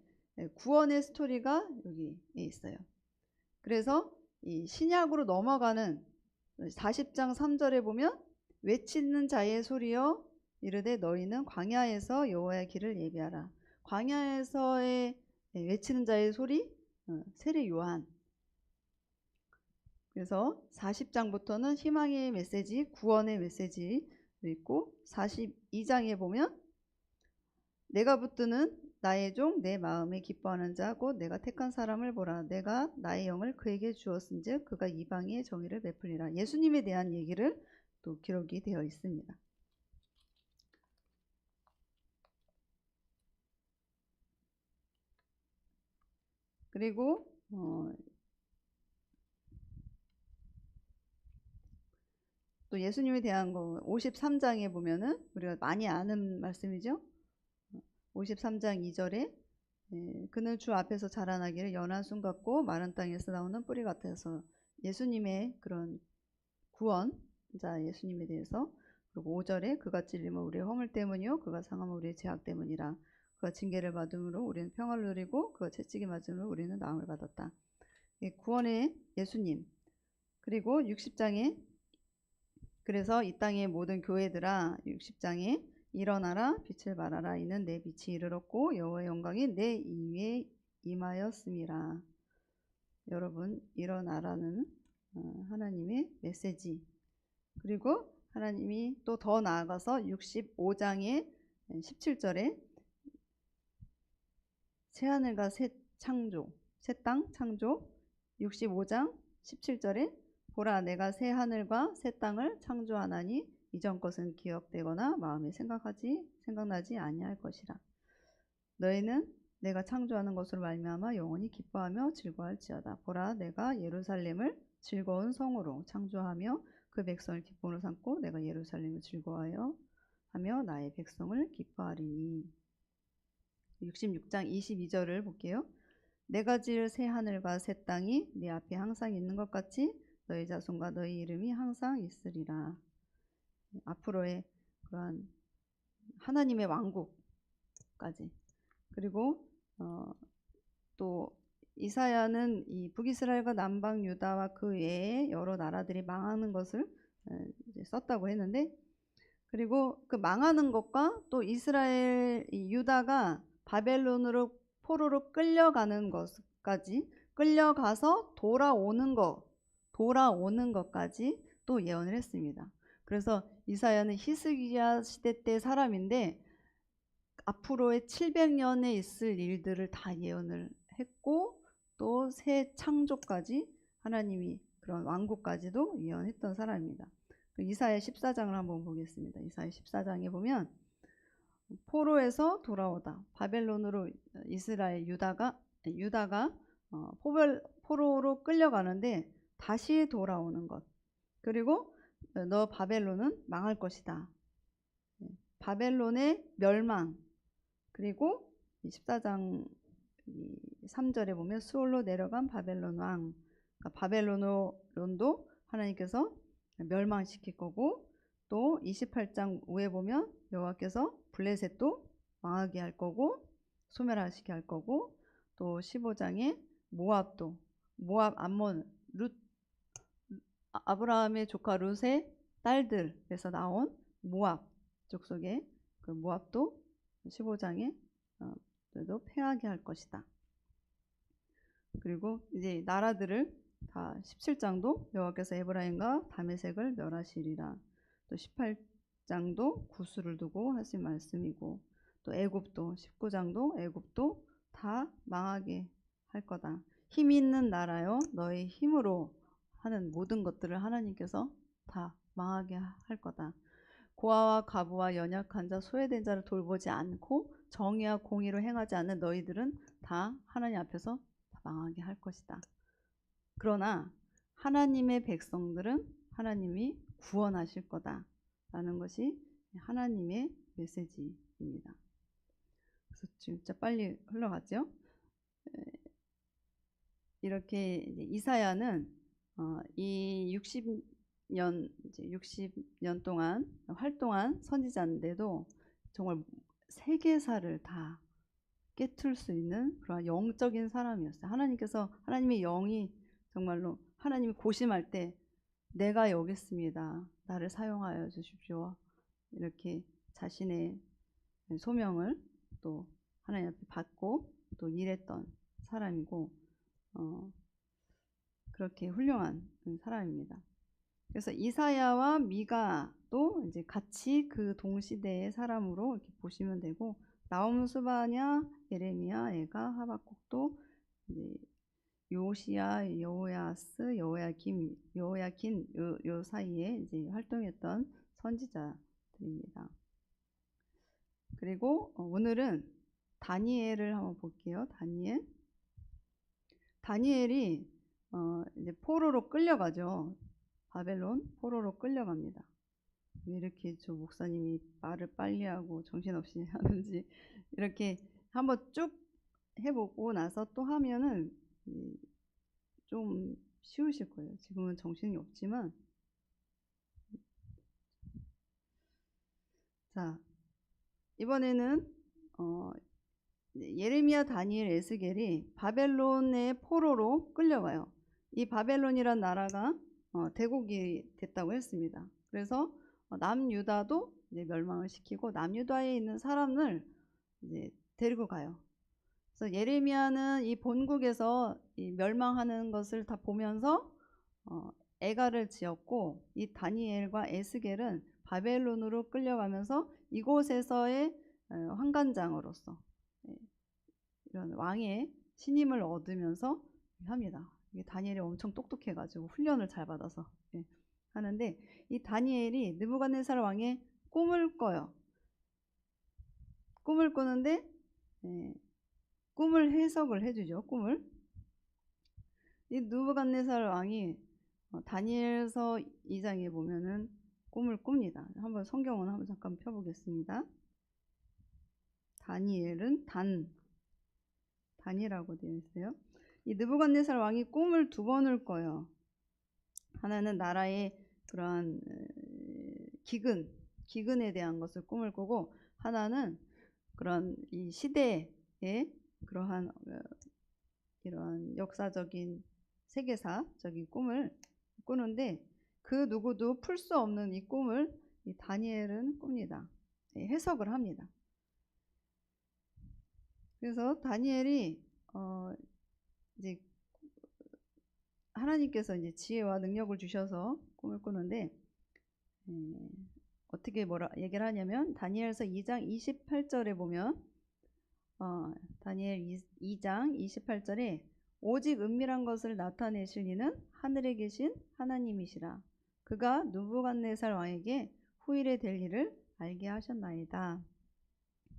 구원의 스토리가 여기 있어요. 그래서 이 신약으로 넘어가는 40장 3절에 보면 외치는 자의 소리여 이르되 너희는 광야에서 여호와의 길을 예비하라. 광야에서의 외치는 자의 소리 세례 요한. 그래서 40장부터는 희망의 메시지, 구원의 메시지 있고 42장에 보면 내가 붙드는 나의 종 내 마음에 기뻐하는 자 곧 내가 택한 사람을 보라. 내가 나의 영을 그에게 주었은즉 그가 이방의 정의를 베풀리라. 예수님에 대한 얘기를 또 기록이 되어 있습니다. 그리고 또 예수님에 대한 거 53장에 보면은 우리가 많이 아는 말씀이죠. 53장 2절에 그는 주 앞에서 자라나기를 연한 순 같고 마른 땅에서 나오는 뿌리 같아서 예수님의 그런 구원자 예수님에 대해서. 그리고 5절에 그가 찔림은 우리의 허물 때문이요 그가 상함은 우리의 죄악 때문이라. 그가 징계를 받음으로 우리는 평화를 누리고 그가 채찍이 맞음으로 우리는 나음을 받았다. 구원의 예수님. 그리고 60장에 그래서 이 땅의 모든 교회들아 60장에 일어나라 빛을 발하라 이는 내 빛이 이르렀고 여호와의 영광이 내 위에 임하였음이라. 여러분 일어나라는 하나님의 메시지. 그리고 하나님이 또 더 나아가서 65장의 17절에 새하늘과 새 창조, 새 땅 창조. 65장 17절에 보라 내가 새 하늘과 새 땅을 창조하나니 이전 것은 기억되거나 마음에 생각나지 아니할 것이라. 너희는 내가 창조하는 것으로 말미암아 영원히 기뻐하며 즐거워할지어다. 보라 내가 예루살렘을 즐거운 성으로 창조하며 그 백성을 기쁨으로 삼고 내가 예루살렘을 즐거워하여 하며 나의 백성을 기뻐하리니. 66장 22절을 볼게요. 내가 지을 새 하늘과 새 땅이 네 앞에 항상 있는 것 같이 너희 자손과 너희 이름이 항상 있으리라. 앞으로의 그러한 하나님의 왕국, 까지. 그리고 또 이사야는 이 북이스라엘과 남방 유다와 그 외에 여러 나라들이 망하는 것을 이제 썼다고 했는데, 그리고 그 망하는 것과 또 이스라엘 유다가 바벨론으로 포로로 끌려가는 것까지, 끌려가서 돌아오는 것까지 또 예언을 했습니다. 그래서 이사야는 히스기야 시대 때 사람인데 앞으로의 700년에 있을 일들을 다 예언을 했고, 또 새 창조까지, 하나님이 그런 왕국까지도 예언했던 사람입니다. 이사야 14장을 한번 보겠습니다. 이사야 14장에 보면 포로에서 돌아오다, 바벨론으로 이스라엘 유다가 포로로 끌려가는데 다시 돌아오는 것, 그리고 너 바벨론은 망할 것이다, 바벨론의 멸망, 그리고 14장 3절에 보면 수올로 내려간 바벨론 왕, 그러니까 바벨론도 하나님께서 멸망시킬 거고, 또 28장 5에 보면 여호와께서 블레셋도 망하게 할 거고 소멸하시게 할 거고, 또 15장에 모압, 암몬, 아브라함의 조카 룻의 딸들에서 나온 모압 족속의 그 모압도 15장에 또 패하게 할 것이다. 그리고 이제 나라들을 다 17장도 여호와께서 에브라임과 다메섹을 멸하시리라. 또 18장도 구스를 두고 하신 말씀이고, 또 애굽도 19장도 애굽도 다 망하게 할 거다. 힘 있는 나라여 너의 힘으로 하는 모든 것들을 하나님께서 다 망하게 할 거다. 고아와 과부와 연약한 자, 소외된 자를 돌보지 않고 정의와 공의로 행하지 않는 너희들은 다 하나님 앞에서 다 망하게 할 것이다. 그러나 하나님의 백성들은 하나님이 구원하실 거다 라는 것이 하나님의 메시지입니다. 그래서 진짜 빨리 흘러갔죠. 이렇게 이사야는 이 60년 동안 활동한 선지자인데도 정말 세계사를 다 깨트릴 수 있는 그런 영적인 사람이었어요. 하나님의 영이 정말로, 하나님이 고심할 때 내가 여기 있습니다, 나를 사용하여 주십시오, 이렇게 자신의 소명을 또 하나님 앞에 받고 또 일했던 사람이고, 그렇게 훌륭한 사람입니다. 그래서 이사야와 미가도 이제 같이 그 동시대의 사람으로 이렇게 보시면 되고, 나홈, 스바냐, 예레미야, 에가, 하박국도 이제 요시야, 여호야스, 여호야긴 요 사이에 이제 활동했던 선지자들입니다. 그리고 오늘은 다니엘을 한번 볼게요. 다니엘이 이제 포로로 끌려가죠. 바벨론 포로로 끌려갑니다. 왜 이렇게 저 목사님이 말을 빨리 하고 정신없이 하는지, 이렇게 한번 쭉 해보고 나서 또 하면은 좀 쉬우실 거예요. 지금은 정신이 없지만. 자, 이번에는 예레미야, 다니엘, 에스겔이 바벨론의 포로로 끌려가요. 이 바벨론이란 나라가 대국이 됐다고 했습니다. 그래서 남유다도 이제 멸망을 시키고 남유다에 있는 사람을 이제 데리고 가요. 그래서 예레미야는 이 본국에서 이 멸망하는 것을 다 보면서 애가를 지었고, 이 다니엘과 에스겔은 바벨론으로 끌려가면서 이곳에서의 환관장으로서 이런 왕의 신임을 얻으면서 합니다. 이게 다니엘이 엄청 똑똑해가지고 훈련을 잘 받아서 하는데, 이 다니엘이 느부갓네살 왕의 꿈을 꿔요. 꿈을 꾸는데 꿈을 해석을 해주죠. 꿈을. 이 느부갓네살 왕이 다니엘서 2장에 보면은 꿈을 꿉니다. 한번 성경은 한번 잠깐 펴보겠습니다. 다니엘은 단이라고 되어 있어요. 이 느부갓네살 왕이 꿈을 두 번을 꿔요. 하나는 나라의 그러한 기근에 대한 것을 꿈을 꾸고, 하나는 그런 이 시대의 그러한 이런 역사적인 세계사적인 꿈을 꾸는데 그 누구도 풀 수 없는 이 꿈을 이 다니엘은 꿉니다. 해석을 합니다. 그래서 다니엘이 이제 하나님께서 이제 지혜와 능력을 주셔서 꿈을 꾸는데 어떻게 뭐라 얘기를 하냐면 다니엘서 2장 28절에 보면 다니엘 2장 28절에 오직 은밀한 것을 나타내실 이는 하늘에 계신 하나님이시라. 그가 느부갓네살 왕에게 후일에 될 일을 알게 하셨나이다.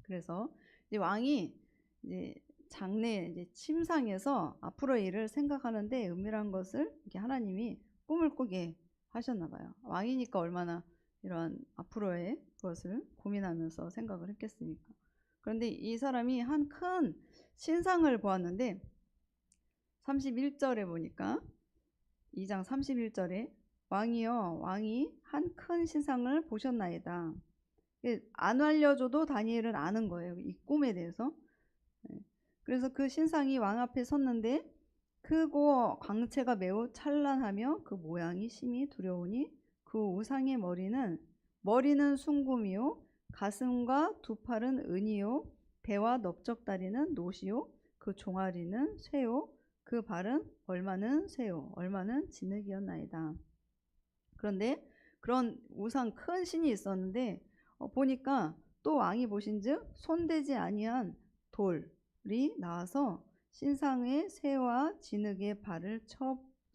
그래서 이제 왕이 이제 장래 이제 침상에서 앞으로의 일을 생각하는데 은밀한 것을 이렇게 하나님이 꿈을 꾸게 하셨나 봐요. 왕이니까 얼마나 이런 앞으로의 것을 고민하면서 생각을 했겠습니까? 그런데 이 사람이 한 큰 신상을 보았는데 31절에 보니까 2장 31절에 왕이여 왕이 한 큰 신상을 보셨나이다. 안 알려줘도 다니엘은 아는 거예요. 이 꿈에 대해서. 그래서 그 신상이 왕 앞에 섰는데 크고 광채가 매우 찬란하며 그 모양이 심히 두려우니 그 우상의 머리는 순금이요 가슴과 두 팔은 은이요 배와 넓적다리는 노시요 그 종아리는 쇠요 그 발은 얼마는 쇠요 얼마는 진흙이었나이다. 그런데 그런 우상 큰 신이 있었는데 보니까 또 왕이 보신즉 손대지 아니한 돌이 나와서 신상의 쇠와 진흙의 발을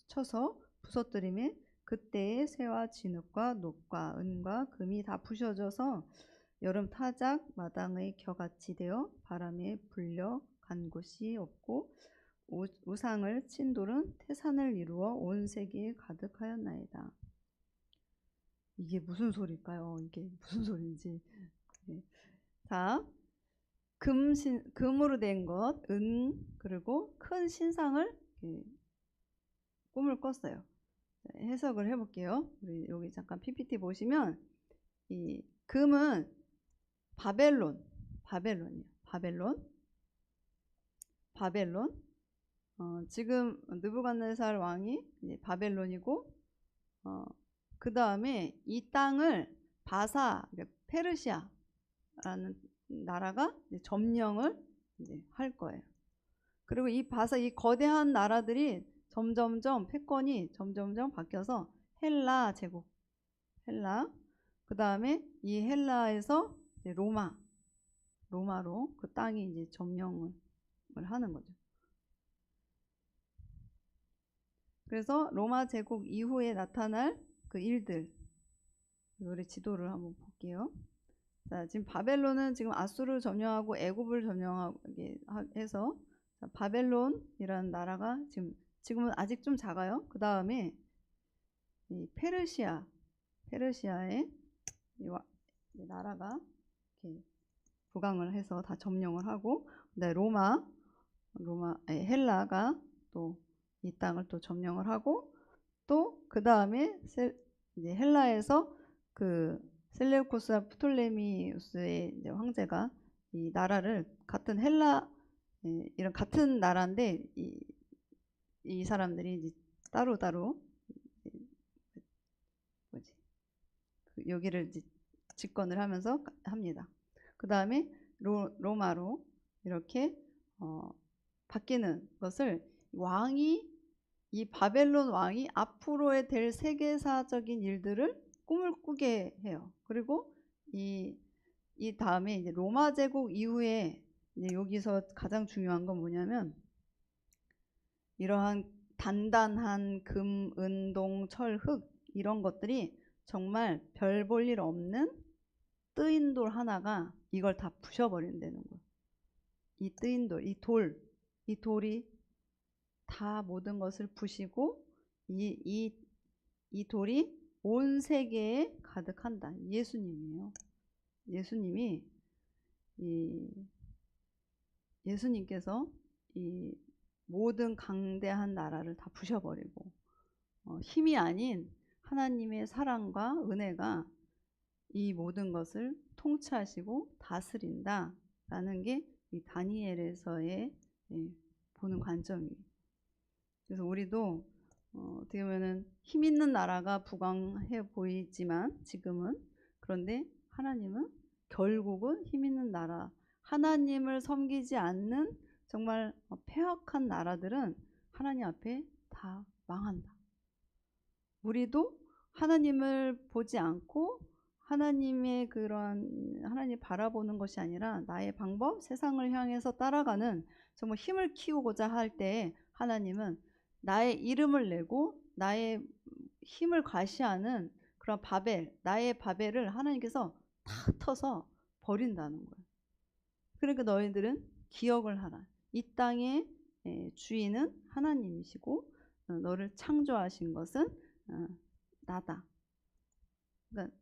쳐서 부서뜨리매 그때의 쇠와 진흙과 녹과 은과 금이 다 부셔져서 여름 타작 마당의 겨같이 되어 바람에 불려 간 곳이 없고 우상을 친 돌은 태산을 이루어 온 세계에 가득하였나이다. 이게 무슨 소리일까요? 이게 무슨 소리인지. 네. 자, 금으로 된 것, 그리고 큰 신상을 꿈을 꿨어요. 해석을 해볼게요. 우리 여기 잠깐 PPT 보시면 이 금은 바벨론이에요. 바벨론. 지금 느부갓네살 왕이 이제 바벨론이고, 그 다음에 이 땅을 페르시아라는 나라가 이제 점령을 이제 할 거예요. 그리고 이 거대한 나라들이 점점점 패권이 점점점 바뀌어서 헬라 제국, 그 다음에 이 헬라에서 이제 로마로 그 땅이 이제 점령을 하는 거죠. 그래서 로마 제국 이후에 나타날 그 일들, 우리 지도를 한번 볼게요. 자, 지금 바벨론은 지금 아수르를 점령하고 애굽을 점령하게 해서 바벨론이라는 나라가 지금은 아직 좀 작아요. 그 다음에 이 페르시아의 나라가 이렇게 부강을 해서 다 점령을 하고, 그다음에 헬라가 또 이 땅을 또 점령을 하고, 또 그 다음에 이제 헬라에서 그 셀레우코스와 프톨레미우스의 이제 황제가 이 나라를 같은 이런 같은 나라인데 이 사람들이 이제 따로 여기를 이제 집권을 하면서 합니다. 그 다음에 로마로 이렇게 바뀌는 것을 이 바벨론 왕이 앞으로의 될 세계사적인 일들을 꿈을 꾸게 해요. 그리고 이 다음에 이제 로마 제국 이후에 이제 여기서 가장 중요한 건 뭐냐면 이러한 단단한 금, 은, 동, 철, 흙 이런 것들이 정말 별 볼 일 없는 뜨인 돌 하나가 이걸 다 부셔버린다는 거예요. 이 뜨인 돌, 이 돌이 다 모든 것을 부시고 이 돌이 온 세계에 가득한다. 예수님이에요. 예수님께서 이 모든 강대한 나라를 다 부셔버리고 힘이 아닌 하나님의 사랑과 은혜가 이 모든 것을 통치하시고 다스린다. 라는 게 이 다니엘에서의 보는 관점이에요. 그래서 우리도 어떻게 보면은 힘 있는 나라가 부강해 보이지만 지금은, 그런데 하나님은 결국은 힘 있는 나라, 하나님을 섬기지 않는 정말 폐역한 나라들은 하나님 앞에 다 망한다. 우리도 하나님을 보지 않고 하나님의 그런 하나님 바라보는 것이 아니라 나의 방법, 세상을 향해서 따라가는 정말 힘을 키우고자 할 때 하나님은 나의 이름을 내고 나의 힘을 과시하는 그런 바벨, 나의 바벨을 하나님께서 다 터서 버린다는 거예요. 그러니까 너희들은 기억을 하라. 이 땅의 주인은 하나님이시고 너를 창조하신 것은 나다. 그러니까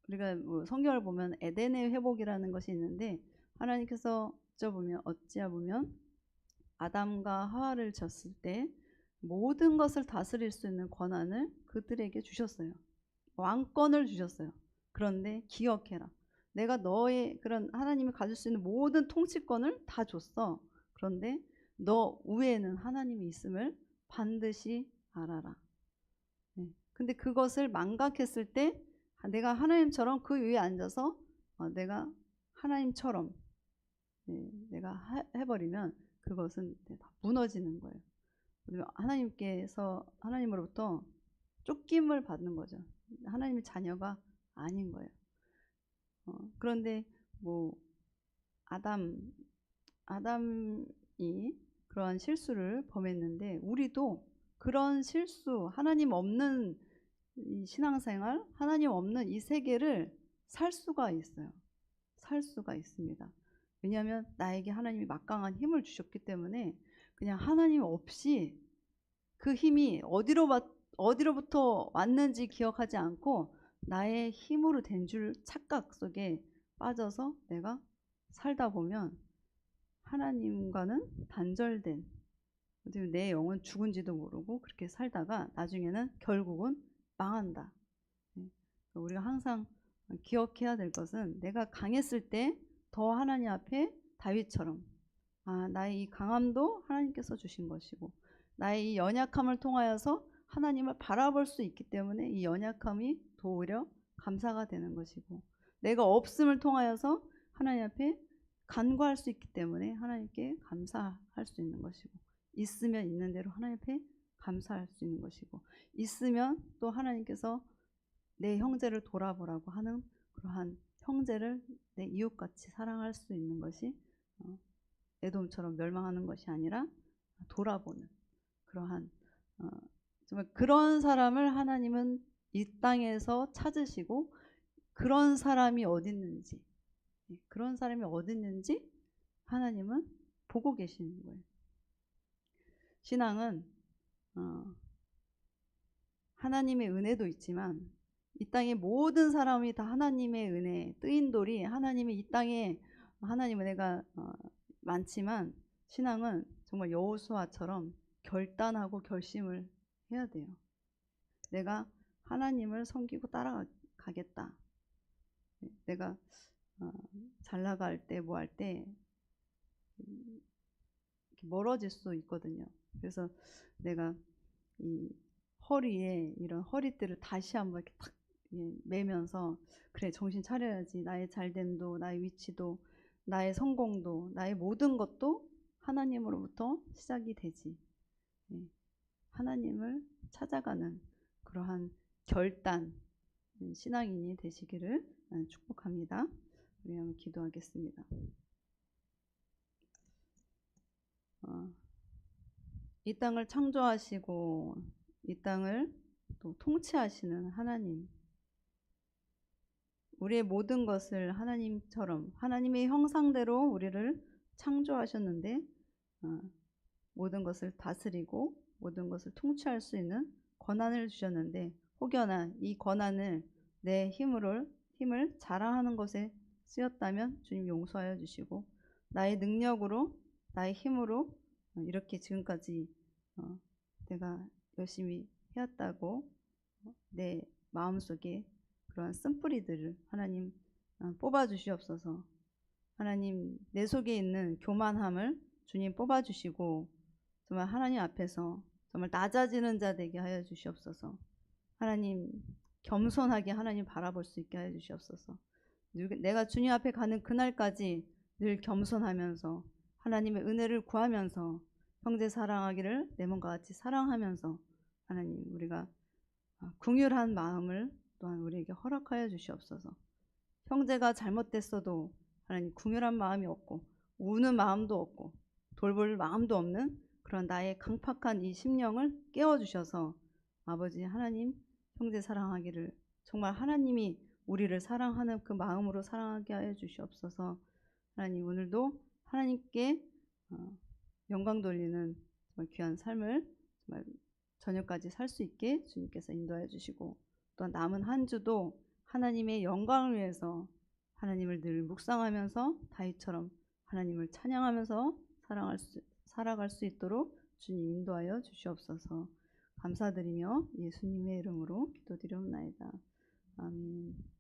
우리가 뭐 성경을 보면 에덴의 회복이라는 것이 있는데, 하나님께서 어찌해 보면 아담과 하와를 졌을 때 모든 것을 다스릴 수 있는 권한을 그들에게 주셨어요. 왕권을 주셨어요. 그런데 기억해라. 내가 너의 그런 하나님이 가질 수 있는 모든 통치권을 다 줬어. 그런데 너 위에는 하나님이 있음을 반드시 알아라. 근데 그것을 망각했을 때 내가 하나님처럼 그 위에 앉아서 내가 하나님처럼 내가 해버리면 그것은 다 무너지는 거예요. 하나님으로부터 쫓김을 받는 거죠. 하나님의 자녀가 아닌 거예요. 그런데 뭐 아담이 그러한 실수를 범했는데 우리도 그런 실수, 하나님 없는 이 신앙생활, 하나님 없는 이 세계를 살 수가 있어요. 살 수가 있습니다. 왜냐하면 나에게 하나님이 막강한 힘을 주셨기 때문에 그냥 하나님 없이 그 힘이 어디로부터 왔는지 기억하지 않고 나의 힘으로 된 줄 착각 속에 빠져서 내가 살다 보면 하나님과는 단절된, 내 영은 죽은지도 모르고 그렇게 살다가 나중에는 결국은 망한다. 우리가 항상 기억해야 될 것은 내가 강했을 때 더 하나님 앞에 다윗처럼 나의 이 강함도 하나님께서 주신 것이고 나의 이 연약함을 통하여서 하나님을 바라볼 수 있기 때문에 이 연약함이 더 오히려 감사가 되는 것이고, 내가 없음을 통하여서 하나님 앞에 간구할 수 있기 때문에 하나님께 감사할 수 있는 것이고, 있으면 있는 대로 하나님 앞에 감사할 수 있는 것이고, 있으면 또 하나님께서 내 형제를 돌아보라고 하는 그러한 형제를 내 이웃같이 사랑할 수 있는 것이 에돔처럼 멸망하는 것이 아니라 돌아보는 그러한 정말 그런 사람을 하나님은 이 땅에서 찾으시고 그런 사람이 어디 있는지 하나님은 보고 계시는 거예요. 신앙은 하나님의 은혜도 있지만 이 땅의 모든 사람이 다 하나님의 은혜, 뜨인 돌이 하나님의 이 땅에 하나님 은혜가 많지만 신앙은 정말 여호수아처럼 결단하고 결심을 해야 돼요. 내가 하나님을 섬기고 따라가겠다. 내가 잘 나갈 때 뭐 할 때 멀어질 수 있거든요. 그래서 내가 이 허리에 이런 허리띠를 다시 한번 이렇게 탁 매면서 그래, 정신 차려야지. 나의 잘됨도, 나의 위치도, 나의 성공도, 나의 모든 것도 하나님으로부터 시작이 되지. 하나님을 찾아가는 그러한 결단, 신앙인이 되시기를 축복합니다. 우리 한번 기도하겠습니다. 이 땅을 창조하시고 이 땅을 또 통치하시는 하나님, 우리의 모든 것을 하나님처럼 하나님의 형상대로 우리를 창조하셨는데 모든 것을 다스리고 모든 것을 통치할 수 있는 권한을 주셨는데, 혹여나 이 권한을 내 힘을 자랑하는 것에 쓰였다면 주님 용서하여 주시고, 나의 능력으로 나의 힘으로 이렇게 지금까지 내가 열심히 해왔다고 내 마음속에 그러한 쓴뿌리들을 하나님 뽑아 주시옵소서. 하나님 내 속에 있는 교만함을 주님 뽑아주시고 정말 하나님 앞에서 정말 낮아지는 자 되게 하여 주시옵소서. 하나님 겸손하게 하나님 바라볼 수 있게 하여 주시옵소서. 내가 주님 앞에 가는 그날까지 늘 겸손하면서 하나님의 은혜를 구하면서 형제 사랑하기를 내 몸과 같이 사랑하면서 하나님 우리가 긍휼한 마음을 또한 우리에게 허락하여 주시옵소서. 형제가 잘못됐어도 하나님 긍휼한 마음이 없고 우는 마음도 없고 돌볼 마음도 없는 그런 나의 강팍한 이 심령을 깨워주셔서 아버지 하나님 형제 사랑하기를 정말 하나님이 우리를 사랑하는 그 마음으로 사랑하게 하여 주시옵소서. 하나님 오늘도 하나님께 영광 돌리는 정말 귀한 삶을 정말 저녁까지 살 수 있게 주님께서 인도하여 주시고 또한 남은 한 주도 하나님의 영광을 위해서 하나님을 늘 묵상하면서 다윗처럼 하나님을 찬양하면서 살아갈 수 있도록 주님 인도하여 주시옵소서. 감사드리며 예수님의 이름으로 기도드리옵나이다. 아멘.